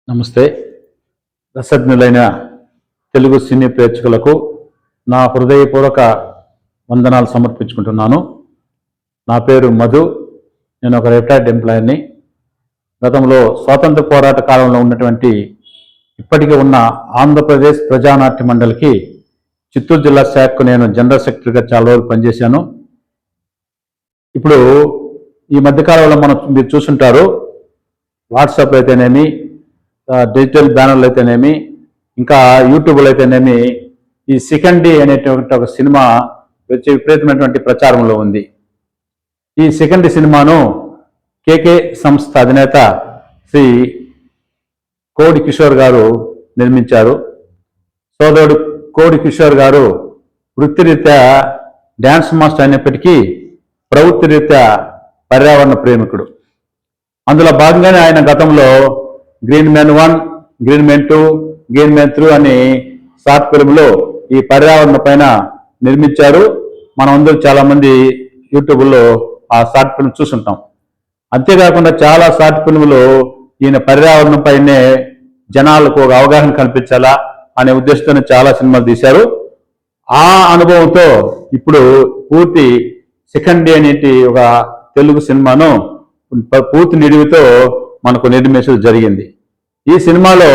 నమస్తే. రసజ్ఞులైన తెలుగు సినీ ప్రేక్షకులకు నా హృదయపూర్వక వందనాలు సమర్పించుకుంటున్నాను. నా పేరు మధు. నేను ఒక రిటైర్డ్ ఎంప్లాయీని. గతంలో స్వాతంత్ర పోరాట కాలంలో ఉన్నటువంటి ఇప్పటికీ ఉన్న ఆంధ్రప్రదేశ్ ప్రజానాట్య మండలికి చిత్తూరు జిల్లా శాఖకు నేను జనరల్ సెక్రటరీగా చాలా రోజులు పనిచేశాను. ఇప్పుడు ఈ మధ్యకాలంలో మీరు చూసుంటారు, వాట్సాప్ అయితేనేమి, డిజిటల్ బ్యానర్లు అయితేనేమి, ఇంకా యూట్యూబ్లో అయితేనేమి, ఈ సెకండ్ డే అనేటువంటి ఒక సినిమా విపరీతమైనటువంటి ప్రచారంలో ఉంది. ఈ సెకండ్ సినిమాను కేకే సంస్థ అధినేత శ్రీ కోడి కిషోర్ గారు నిర్మించారు. సోదరుడు కోడి కిషోర్ గారు వృత్తిరీత్యా డ్యాన్స్ మాస్టర్ అయినప్పటికీ ప్రవృత్తి రీత్యా పర్యావరణ ప్రేమికుడు. అందులో భాగంగానే ఆయన గతంలో green man 1, green man 2, green man 3 అని షార్ట్ ఫిల్మ్లో ఈ పర్యావరణ పైన నిర్మించారు. మనం అందరూ చాలా మంది యూట్యూబ్లో ఆ షార్ట్ ఫిల్మ్ చూసుంటాం. అంతేకాకుండా చాలా షార్ట్ ఫిల్మ్లు ఈయన పర్యావరణం పైనే జనాలకు ఒక అవగాహన కల్పించాలా అనే ఉద్దేశంతో చాలా సినిమాలు తీశారు. ఆ అనుభవంతో ఇప్పుడు పూర్తి సెకండ్ డే అనేటి ఒక తెలుగు సినిమాను పూర్తి నిడివితో మనకు నిర్మించడం జరిగింది. ఈ సినిమాలో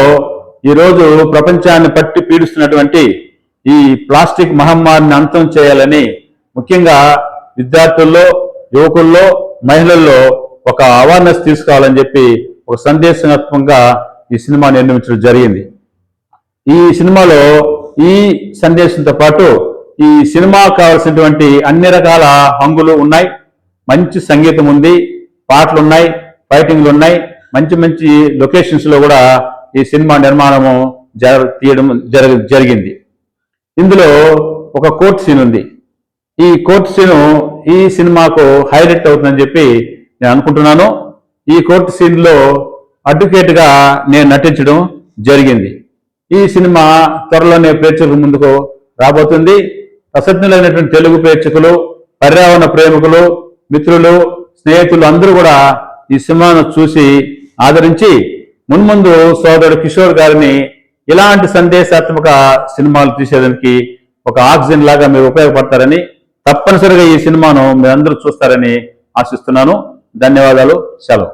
ఈరోజు ప్రపంచాన్ని పట్టి పీడిస్తున్నటువంటి ఈ ప్లాస్టిక్ మహమ్మారిని అంతం చేయాలని, ముఖ్యంగా విద్యార్థుల్లో, యువకుల్లో, మహిళల్లో ఒక అవేర్నెస్ తీసుకోవాలని చెప్పి ఒక సందేశాత్మకంగా ఈ సినిమా నిర్మించడం జరిగింది. ఈ సినిమాలో ఈ సందేశంతో పాటు ఈ సినిమాకు కావాల్సినటువంటి అన్ని రకాల హంగులు ఉన్నాయి. మంచి సంగీతం ఉంది, పాటలు ఉన్నాయి, ఫైటింగ్లు ఉన్నాయి, మంచి మంచి లొకేషన్స్లో కూడా ఈ సినిమా నిర్మాణము తీయడం జరిగింది. ఇందులో ఒక కోర్టు సీన్ ఉంది. ఈ కోర్టు సీను ఈ సినిమాకు హైలైట్ అవుతుందని చెప్పి నేను అనుకుంటున్నాను. ఈ కోర్టు సీన్లో అడ్వకేట్గా నేను నటించడం జరిగింది. ఈ సినిమా త్వరలోనే ప్రేక్షకుల ముందుకు రాబోతుంది. రసజ్ఞులైనటువంటి తెలుగు ప్రేక్షకులు, పర్యావరణ ప్రేమికులు, మిత్రులు, స్నేహితులు అందరూ కూడా ఈ సినిమాను చూసి ఆదరించి మున్ముందు సోదరుడు కిషోర్ గారిని ఇలాంటి సందేశాత్మక సినిమాలు తీసేదానికి ఒక ఆక్సిజన్ లాగా మీరు ఉపయోగపడతారని, తప్పనిసరిగా ఈ సినిమాను మీరందరూ చూస్తారని ఆశిస్తున్నాను. ధన్యవాదాలు. సెలవు.